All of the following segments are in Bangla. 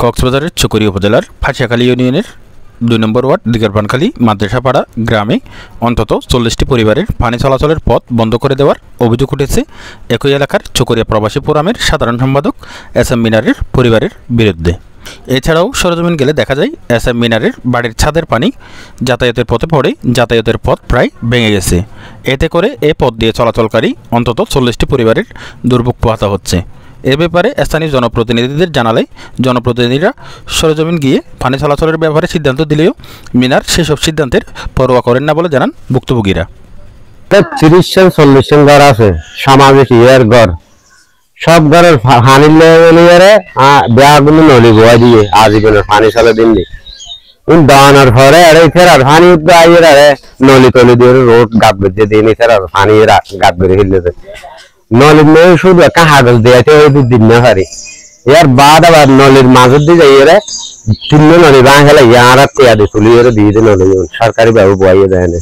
কক্সবাজারের চকরিয়া উপজেলার ফাঁসিয়াখালী ইউনিয়নের ২ নম্বর ওয়ার্ড দিগারপানখালী মাদ্রাসাপাড়া গ্রামে অন্তত ৪০টি পরিবারের পানি চলাচলের পথ বন্ধ করে দেওয়ার অভিযোগ উঠেছে একই এলাকার চকরিয়া প্রবাসী ফোরামের সাধারণ সম্পাদক এস এম মিনারের পরিবারের বিরুদ্ধে। এছাড়াও সরেজমিন গেলে দেখা যায় এস এম মিনারের বাড়ির ছাদের পানি যাতায়াতের পথে পড়ে যাতায়াতের পথ প্রায় ভেঙে গেছে। এতে করে এ পথ দিয়ে চলাচলকারী অন্তত ৪০টি পরিবারের দুর্ভোগ পোহাতে হচ্ছে। এ ব্যাপারে স্থানীয় জনপ্রতিনিধিদের জানালে জনপ্রতিনিধিরা সরেজমিন গিয়ে পানি চলাচলের ব্যাপারে সিদ্ধান্ত দিলেও মিনার সেসব সিদ্ধান্তের পরোয়া করেন না বলে জানান ভুক্তভোগীরা। ৩০-৪০ ঘর আছে, সামাজিক ইয়ের ঘর, সব ঘরের পানি লেগে বেয়াগুলো নলি গোয়া দিয়ে আজীবনের পানি চলে দিন দাওয়ানোর পরে ফেরার পানি উঠবে আইয়ের নলি তলি দিয়ে রোড গাত বেঁধে দিয়ে ফেরার পানি গাত বেড়ে ফেলতেছে। নলির মেয়ে শুধু একটা হাগল দিয়েছে ওই ২ দিন না পারি। এর বাদ আবার নলির মাঝের দিয়ে যাই ৩ নলি বাঁ খেলে আর টিয়া দিয়ে তুলি দিয়ে দিয়ে নলি সরকারি ভাবে বইয়ে দেয় না।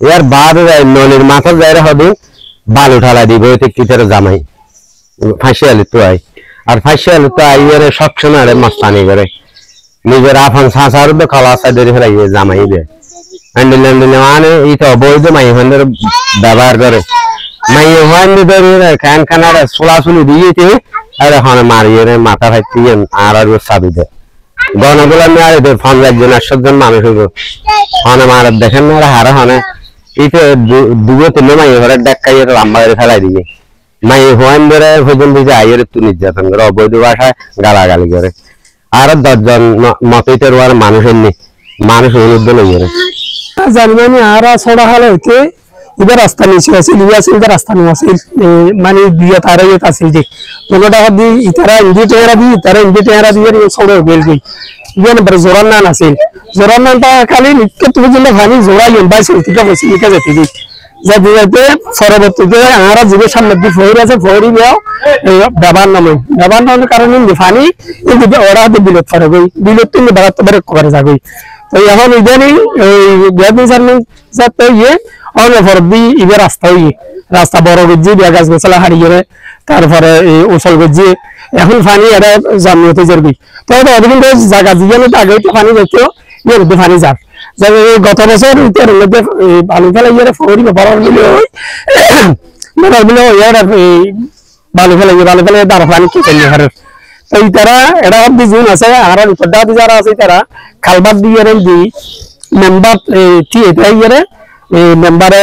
এর বাদ নলির মাথার যাই হবে বালু ঠালা দিব কিতারে জামাই ফাঁসিয়ালি তো আই আর ফাঁসিয়ালি তো আইয়ের সবসময় মস্তানি করে নিজের আফান সাঁচার খালা সাইডে ফেলাই জামাই দেয় হ্যান্ডেল হ্যান্ডেল মানে এই তো অবৈধ মাই হ্যান্ডেল ব্যবহার করে মাই হ্যান্ডেল ধরে খান খানার চলাচলি দিয়েছে আর এখন মারিয়ে মাথা ফাইতে আর চাবি দেয় গণগুলা মেয়ে ফোন একজন ৮০০ জন মানুষ হইব হনে মার দেখেন না হারা হনে এই তো ২-৩ মাই ঘরে ডাক্কাই লাম্বা করে ফেলাই দিয়ে মাই হোয়ান ধরে ভোজন দিয়ে আইয়ের একটু নির্যাতন করে অবৈধ ভাষায় গালাগালি করে আর ১০ জন মতইতে রোয়ার মানুষ এমনি মানুষ অনুদ্ধ লই করে জানি আর ছড়া হলে হইতে ইবার রাস্তা নিচে আছিল ইবার রাস্তা নিয়ে আছিল মানে দিয়ে তারা আছিল যে কোনোটা দি ইতারা ইন্ডিটেরা দি তারা ইন্ডিটেরা দিয়ে ছড়ে গেল গই ইয়ে নম্বর জোরান নান আছিল জোরান নানটা খালি নিত্য তুমি যদি ভানি জোড়াই বাইছিল ঠিক আছে লিখে যেতে দি যাতে যাতে পরবর্তীতে আমরা জীবের সামনে দিয়ে ফহরি আছে ফহরি বেও ব্যবহার নামের কারণে ফানি ওরা হাতে বিলত পারে গই বিলত তুমি বাড়াতে পারে করে যাগই তো এখন ইদানি যাতে ইয়ে অনেক ফরদি ইবে রাস্তা বড় গজি গাছ গোছালা হারিয়ে তারপরে ওসল গজি এখন ফানি এটা জামি হতে যাবি তো অধিকাংশ জায়গা জিয়ানো আগে ফানি যেতেও ইয়ের মধ্যে ফানি যার গত বছর মধ্যে বালু ফেলা ইয়ে ফরি বড় বালু ফেলে দাঁড়া পানি কি করলে হারের তো তারা এটা অব্দি জুন আছে আর যারা আছে তারা খালবাদ দিয়ে দি মেম্বার ইয়ে মেম্বারে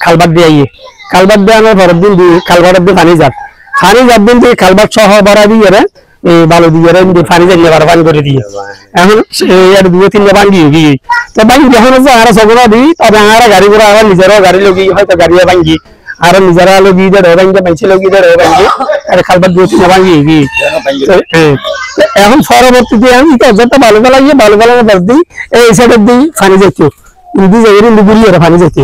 খালবাদ দিয়ে খালবাদ দেওয়ানোর পরের দিন দিয়ে খালবারের দিয়ে পানি যার দিন দিয়ে খালবাদ সহ বাড়া দিয়ে বালু দিয়ে পানি যাইলে পানি করে দিয়ে এখন ২-৩ ভাঙ্গি গিয়ে তো ভাঙ্গি যখন আর সগরা দিই তবে আমরা গাড়ি ঘোড়া আবার নিজেরাও গাড়ি লগি হয়তো গাড়ি ভাঙ্গি আর নিজেরা লগি দেয় ভাঙ্গি পাইছে লগি দেয় ভাঙ্গি আর খালবাদ ২-৩ ভাঙ্গি গিয়ে এখন পরবর্তীতে আমি যতটা বালু ফেলানোর পর দিই এই সাইডের দিই পানি যেত ইন্দি জায়গায় ইন্দিগুড়ি ওরা পানি যেত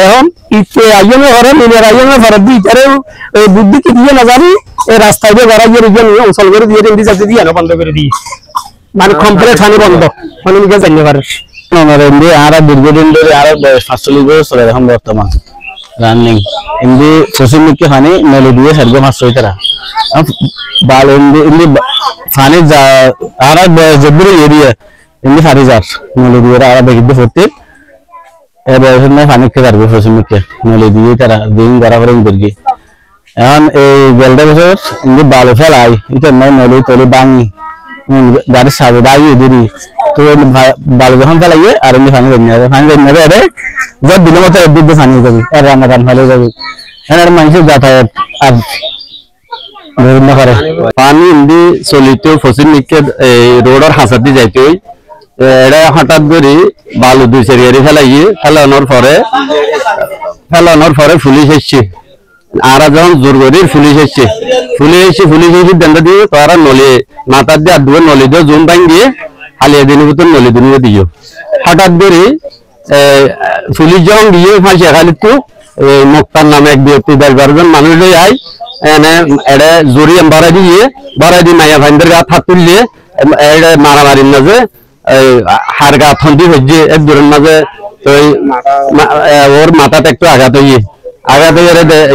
এখন ইতে আইনে ঘরে মিলের আইনে ঘরে দিই তারে বুদ্ধি কি দিয়ে না জানি এই রাস্তায় দিয়ে গড়া গিয়ে নিয়ে অঞ্চল করে দিয়ে ইন্দি যাতে দিয়ে না বন্ধ করে দিই মানে কমপ্লিট পানি বন্ধ মানে নিজে জানতে পারে এমনি আর দীর্ঘদিন ধরে আর ৪৫ বছর চলে এখন বর্তমান রানিং এমনি সোশ্যাল মিডিয়া পানি নলি দিয়ে সার্গ মাছ তারা বাল এমনি পানি যা আর জব্বুর এরিয়া এমনি পানি যার নলি দিয়ে আর দেখি ফুটতে এবার পানি খেয়ে যাবে সোশ্যাল মিডিয়া নলি দিয়ে তারা দিন বরাবর করবি এখন এই গেলটা বছর এমনি বালু ফেলাই এটা নলি তলি বাঙি গাড়ির সাথে দাঁড়িয়ে দিদি তো বালু যখন ফেলাইয়ে আর এমনি পানি নেবে যত দিনের মতো দিকে পানি যাবে আর রান্না টান ফেলে যাবে মানুষের যাতায়াত আর বিভিন্ন করে পানি এমনি চলিত ফসিল নিকে রোডের হাঁচার দিয়ে যাইতে এটা হঠাৎ করে বালু ২-৪ ফেলাইয়ে ফেলানোর পরে পুলিশ এসছে আর যখন জোর করে পুলিশ এসছে দেন্দা দিয়ে তারা নলি মাথার দিয়ে আর দুটো নলি দিয়ে জুম পাইন দিয়ে হালিয়ে দিনের ভিতর নলি দুনিয়ে দিও হঠাৎ করে পুলিশ যখন দিয়ে ফাঁসি খালি তো মুক্তার নামে এক ব্যক্তি ১০-১২ জন মানুষ লই আই এটা জোরি বাড়াই দিয়ে মাইয়া ভাইদের গা হাত তুললে এটা মারামারির মাঝে হার গা থন্দি হচ্ছে এক দূরের মাঝে ওর মাথাতে একটু আঘাত হইয়ে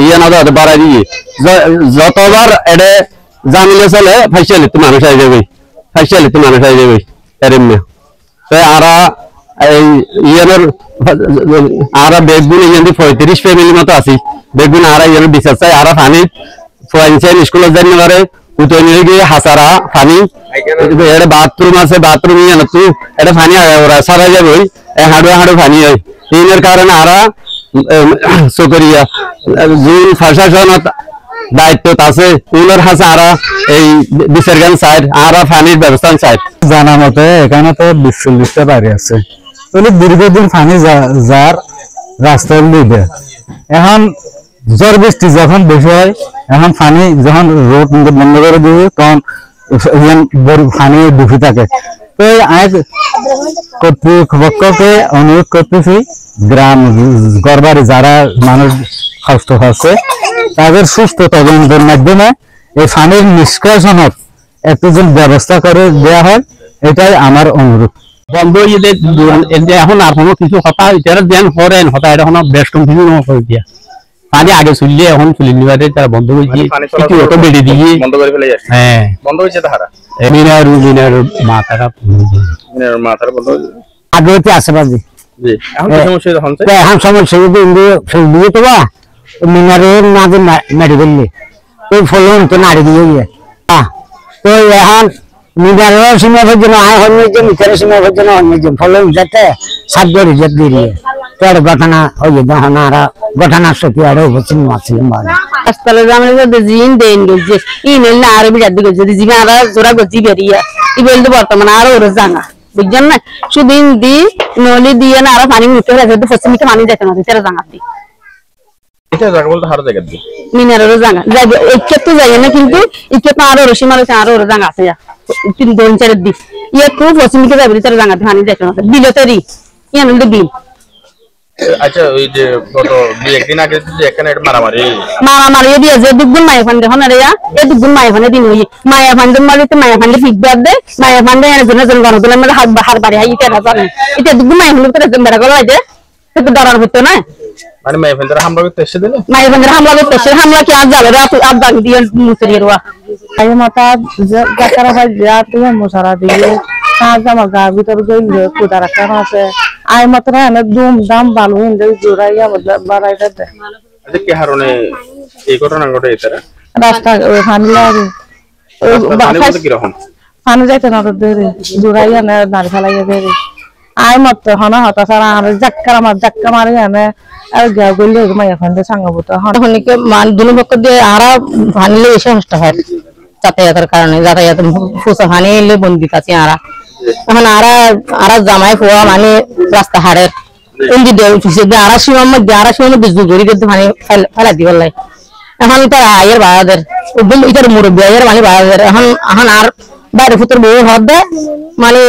ইয়ে না বাড়াই দিয়ে যতবার এটা জামিলে চলে ফাইসিয়ালি তো মানুষ আই যাবে ফাইসালি তো মানুষ হয়ে যাবে এরমে তো আরা এই ইয়ানোর আরা বেগুন ইয়ান্দি 35 ফ্যামিলি মতো আছি বেগুন আরা ইয়ানোর বিচার চাই আরা পানি ফরেনসাইন স্কুলে জানি পারে উতই নিয়ে গিয়ে হাসারা পানি এটা বাথরুম আছে বাথরুম ইয়ানো তো এটা পানি ওরা সারা যাবে হাড়ু হাড়ু পানি হয় এর কারণে আরা সকরিয়া জুন প্রশাসন দায়িত্ব আছে উনার হাসে আরা এই বিচারগান সাইড আরা পানির ব্যবস্থা সাইড জানা মতে এখানে তো 40টা বাড়ি আছে তাহলে দীর্ঘদিন পানি যার রাস্তার লিডে এখন ঝড় বৃষ্টি যখন বেশি হয় এখন পানি যখন রোড বন্ধ করে দিবে তখন পানি ডুবে থাকে তো আজ কর্তৃপক্ষকে অনুরোধ করতেছি গ্রাম গড়বাড়ি যারা মানুষ কষ্ট হচ্ছে তাদের সুস্থ তদন্তের মাধ্যমে এই পানির নিষ্কাশনের একটু যদি ব্যবস্থা করে দেওয়া হয় এটাই আমার অনুরোধ বন্ধ এখন আর কোনো কিছু কথা এটা দেন করেন কথা এটা কোনো বেশ কন্টিনিউ করে দিয়া পানি আগে চললে এখন চলে নিবারে তারা বন্ধ হয়েছে কিছু অত বেড়ে দিয়ে বন্ধ করে ফেলে যাচ্ছে হ্যাঁ বন্ধ হয়েছে তাহারা মিনার মাথাটা মাথার বন্ধ হয়েছে আগে হতে আশেপাশে জি এখন কি সমস্যা হচ্ছে এখন সমস্যা যদি দিয়ে তো বা মিনারের মাঝে মেডিকেল ওই ফলন তো নাড়ি দিয়ে গিয়ে তো এখন মিনারের সীমা পর্যন্ত আয় হন্যজন মিটারের সীমা পর্যন্ত হন্যজন ফলন যাতে সাত গড়ি যেত দিয়ে তার ঘটনা ওই ঘটনা আর ঘটনা সত্যি আরো বলছেন মাছিলাম হাসপাতালে আমরা যদি জিন দেন গেছে ইমেল না আরো বিরাট দিকে যদি জিমে আর জোড়া গজি বেরিয়া ইমেল তো বর্তমানে আরো ওর জানা বুঝছেন না শুধু দি নলি দিয়ে না আরো পানি মুখে রাখে তো পশ্চিমকে পানি দেখে না তেরা জানা দি এটা জায়গা বলতে হার জায়গা দি মিনারেরও জানা যাবে একে তো যাই না কিন্তু একে তো আরো রসি মারছে আরো ওর জানা আছে তিন দোন চার দি ইয়ে তো পশ্চিমকে যাবে তেরা জানা পানি দেখে না বিলতেরি ইয়ে নলি বিল আচ্ছা ওই যে গত দুই একদিন আগে যে এখানে মারামারি দিয়ে যে দুগুণ মায়া ফান্ড এখন রে এ দুগুণ মায়া ফান্ড দিন হই মায়া ফান্ড মারিতে মায়া ফান্ড ফিডব্যাক দে মায়া ফান্ড এর জন্য জন গণতলে মানে হাত বাড়ি হাই এটা জানে এটা দুগুণ মায়া ফান্ড করে বেড়া গলা দে তো ডরার হতো না মানে মায়া ফান্ড হামলা করতে এসে দিলে মায়া ফান্ড হামলা করতে এসে হামলা কি আজ যাবে রাত আজ দাগ দিয়ে মুসরি রুয়া আই মাতা জাকারা ভাই যা তুমি মশারা দিয়ে কাজ আমার গা ভিতর গইলে কুদা রাখা আছে আই মাত্র এনে দুম দাম ভালো হিন্দে জোড়াইয়া বাড়াইতে দে আচ্ছা কি হারনে এই ঘটনা ঘটে এটারা রাস্তা ওই ফানি লাগে পানি বলতে কি রকম ফানি যাইতে না দেরে জোড়াইয়া না দাঁড় ফেলাইয়া দেরে আই মাত্র হনা হতা সারা আর জাক্কা মারি এনে আর গা গইলে মাইয়া ফান্ডে সাঙ্গবত হনিকে মান দুনো পক্ষ দিয়ে আরা ভানিলে এসে নষ্ট হয় যাতায়াতের কারণে যাতায়াত ফুসা ভানি এলে বন্দি কাছে আরা এখন আরা জামাই ফুয়া মানে রাস্তা হাড়ের এমনি দেয় উঠেছে আরা সীমার মধ্যে জুড়ি করতে মানে ফেলা দিব লাই এখন তার আয়ের বাজাদের এটার মুরব্বী আয়ের মানে বাজাদের এখন আর বাইরে ফুতের বউ হাত দেয় মানে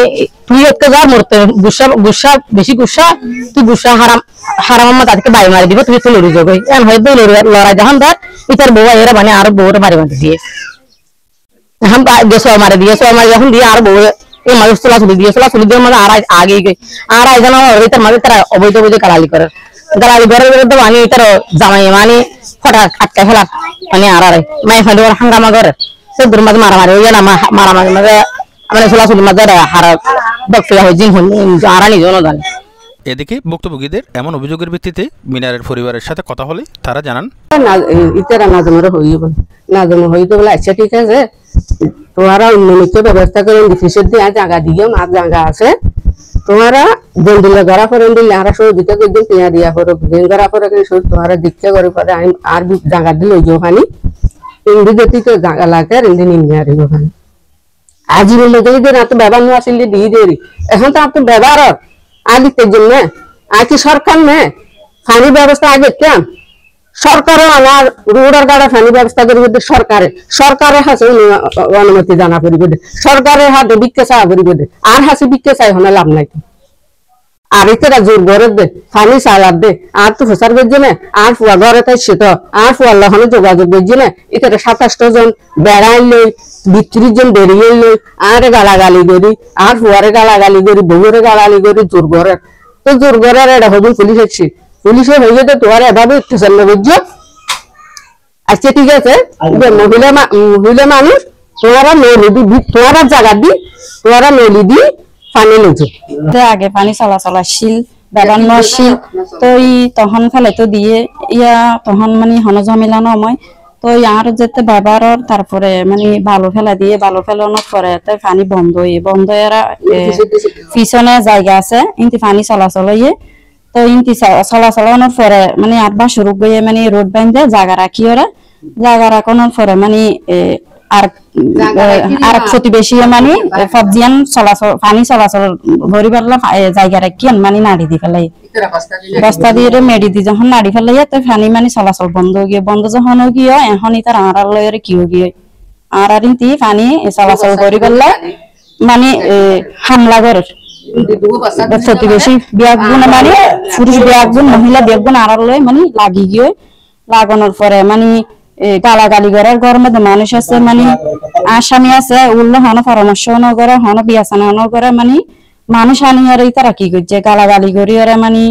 তুই একটা যা মরতে গুসা বেশি গুসা তুই গুসা হারাম তাদেরকে বাড়ি মারি দিব তুমি তো লড়ি যাবে এখন হয়তো লড়াই যখন ধর এটার বউ আয়ের মানে আরো বউটা বাড়ি মারি দিয়ে এখন মারি দিয়ে যখন দিয়ে আর বউ এই মানুষ চলাচলি দিয়ে মানে আগে আর আইজন তার মাঝে তারা অবৈধ গালালি করে মানে তার জামাই মানে ফটা আটকা ফেলা মানে আর মাই ফাঁদি হাঙ্গামা করে সবুর মাঝে মারামারি হয়ে না মারামারি মাঝে মানে চলাচলির মাঝে হারা বক্তব্য হয় জিন আর নিজনও জানে এদিকে ভুক্তভোগীদের এমন অভিযোগের ভিত্তিতে মিনারের পরিবারের সাথে কথা হলে তারা জানান ইতারা না জমরে হইব না জম হইতো বলে আচ্ছা ঠিক আছে তোমারা উন্নয়নিত ব্যবস্থা করে ডিফিসের দিয়ে জায়গা দিও না জায়গা আছে তোমারা বন্ধুলে গড়া করে দিলে আর সব দিতে একদিন পেঁয়া দিয়া করো দিন গড়া করে তোমারা দীক্ষা করে পরে আর জায়গা দিলে ওখানে ইন্দি গতি তো জায়গা লাগে আর ইন্দি নিয়ে আরিব ওখানে আজীবন যদি না তো ব্যবহার না আসলে দিয়ে দেরি এখন তো আপনি ব্যবহার আদিতে জন্য আজকে সরকার নে পানি ব্যবস্থা আগে কেন সরকারও আমার রোডের গাড়া পানি ব্যবস্থা করি সরকারের হাতে অনুমতি জানা করি সরকারের হাতে বিক্ষে চাওয়া করি আর হাসি বিক্ষে চাই হলে লাভ নাই আর এটা জোর ঘরের দে পানি চালার দে আর তো ফসার বেজে না আর ফুয়া ঘরে তাই সে তো আর ফুয়ার লহনে যোগাযোগ বেজে না এটা 27 জন বেড়াই লই 32 জন বেরিয়ে লই আর গালাগালি করি আর ফুয়ারে গালাগালি করি বউরে গালাগালি করি জোর ঘরের তো জোর ঘরের এটা হবি পুলিশ আসছি পুলিশে হয়ে যেতে তোমার এভাবে চললে বুঝছো আচ্ছা ঠিক আছে মহিলা মানুষ তোরা নলি দি তোরা জায়গা দি তোরা নলি দি পানি লইছো আগে পানি চলাচল আসছিল বেড়ানো আসছিল তো তখন ফেলে তো দিয়ে ইয়া তখন মানে হন ঝামেলা নয় তো আর যেতে ব্যবহার তারপরে মানে বালু ফেলা দিয়ে বালু ফেলানোর পরে পানি বন্ধ এরা পিছনে জায়গা আছে ইনতি পানি চলাচল ইয়ে তো ইনতি চলাচলানোর পরে মানে আটবার শুরু গিয়ে মানে রোড বাইন্ধে জায়গা রাখি ওরা জায়গা রাখানোর পরে মানে আর প্রতিবেশী মানে ফবজিয়ান চলাচল পানি চলাচল ভরি পারলা জায়গা রাখি মানে নাড়ি দি ফেলাই বস্তা দিয়ে মেডি দি যখন নাড়ি ফেলাই তো পানি মানে চলাচল বন্ধ যখন গিয়ে এখন তার আড়াল লয়ের কি গিয়ে আর ইনতি পানি চলাচল করি পারলা মানে হামলা করে প্রতিবেশী বিয়াগুন মানে পুরুষ বিয়াগুন মহিলা বিয়াগুন আড়াল লয় মানে লাগি গিয়ে লাগানোর পরে মানে গালাগালি করার ঘরের মধ্যে মানুষ আছে মানে আসামি আছে উল্লো হন পরামর্শ করে হন বিয়াসানা করে মানে মানুষ আনি আর তারা কি করছে গালাগালি করি ওরা মানে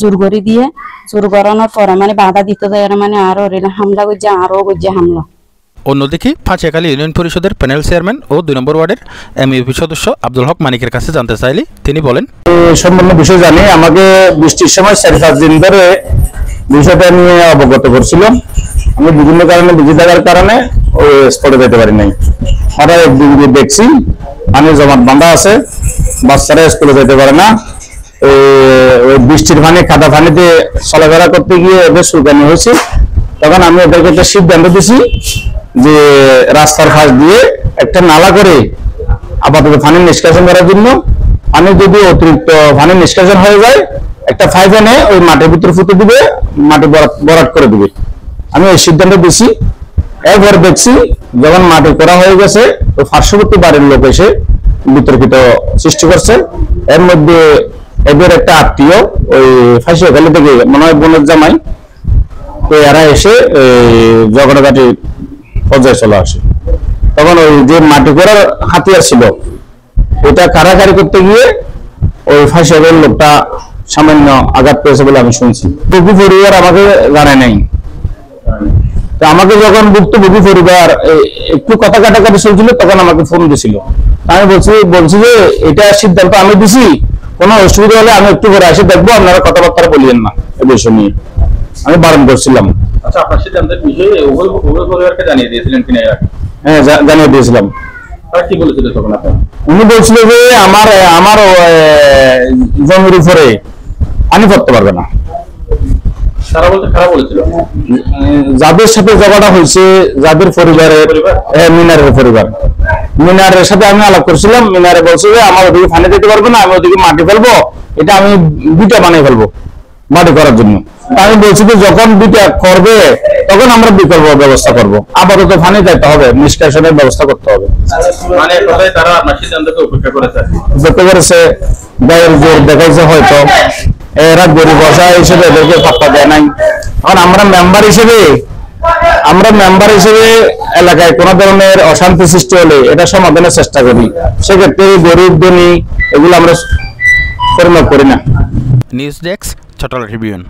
জোর করে দিয়ে জোর করানোর পরে মানে বাধা দিতে দেয় মানে আরো হামলা করছে আরো করছে হামলা। অন্যদিকে পাঁচিয়াখালী ইউনিয়ন পরিষদের প্যানেল চেয়ারম্যান ও 2 নম্বর ওয়ার্ডের এমইউপি সদস্য আব্দুল হক মানিকের কাছে জানতে চাইলে তিনি বলেন, সম্পূর্ণ বিষয় জানি আমাকে বৃষ্টির সময় 4-5 দিন ধরে বিষয়টা নিয়ে অবগত করছিল। আমি বিভিন্ন কারণে বিজি থাকার কারণে ওই স্পটে যেতে পারি নাই। আর একদিন দেখছি পানি জমাট বাঁধা আছে, বাচ্চারা স্কুলে যেতে পারে না। ওই বৃষ্টির পানি কাদা পানিতে চলাফেরা করতে গিয়ে ওদের সুলকানি হয়েছে। তখন আমি ওদেরকে একটা সিদ্ধান্ত দিছি যে রাস্তার পাশ দিয়ে একটা নালা করে আপাতত পানি নিষ্কাশন করার জন্য, পানি যদি অতিরিক্ত পানি নিষ্কাশন হয়ে যায় একটা পাইপ এনে ওই মাটির ভিতরে ফুটে দিবে, মাটি ভরাট করে দিবে। আমি এই সিদ্ধান্ত দিছি। এরপর দেখছি যখন মাটি করা হয়ে গেছে তো পার্শ্ববর্তী বাড়ির লোক এসে বিতর্কিত সৃষ্টি করছে। এর মধ্যে এদের একটা আত্মীয় ওই ফাঁসিয়াখালী থেকে মনে হয় বোনের জামাই, তো এরা এসে ঝগড়াঝাটি পর্যায়ে চলে আসে। তখন ওই যে মাটি করার হাতিয়ার ছিল ওটা কারাকারি করতে গিয়ে ওই ফাঁসিয়াখালীর লোকটা সামান্য আঘাত পেয়েছে বলে আমি শুনছি। ভুক্তভোগী পরিবার আমাকে জানায় নাই। তো আমাকে যখন ভুক্তভোগী পরিবার একটু কথা কাটাকাটি চলছিল তখন আমাকে ফোন দিছিল। আমি বলছি যে এটা সিদ্ধান্ত আমি দিছি, কোনো অসুবিধা হলে আমি একটু করে আসে দেখবো, আপনারা কথাবার্তা বলিয়েন না এই বিষয় নিয়ে আমি বারণ করছিলাম। আচ্ছা, আপনার সিদ্ধান্তের বিষয়ে উভয় পরিবারকে জানিয়ে দিয়েছিলেন কিনা? হ্যাঁ, জানিয়ে দিয়েছিলাম। কি বলেছিল তখন আপনার? উনি বলছিল যে আমার জমির উপরে পানি পড়তে পারবে না। তারা বলতে খারাপ বলেছিল যাদের সাথে ঝগড়া হয়েছে, যাদের পরিবারের মিনারের পরিবার, মিনারের সাথে আমি আলাপ করছিলাম। মিনারে বলছে যে আমার ওদিকে পানি দিতে পারবো না, আমি ওদিকে মাটি ফেলবো, এটা আমি বিটা বানিয়ে ফেলবো মাটি করার জন্য। আমি বলছি যে যখন বিটা করবে তখন আমরা বিকল্প ব্যবস্থা করবো, আপাতত পানি দিতে হবে, নিষ্কাশনের ব্যবস্থা করতে হবে। মানে তারা আপনার সিদ্ধান্তকে উপেক্ষা করেছে, গায়ের জোর দেখাইছে হয়তো। এরা গরিব বসা হিসেবে এদেরকে পাত্তা দেয় নাই। এখন আমরা মেম্বার হিসেবে এলাকায় কোন ধরনের অশান্তি সৃষ্টি হলে এটা সমাধানের চেষ্টা করি। সেক্ষেত্রে গরিব ধনী এগুলো আমরা পরিমাপ করি না। News desk, Chattogram Tribune.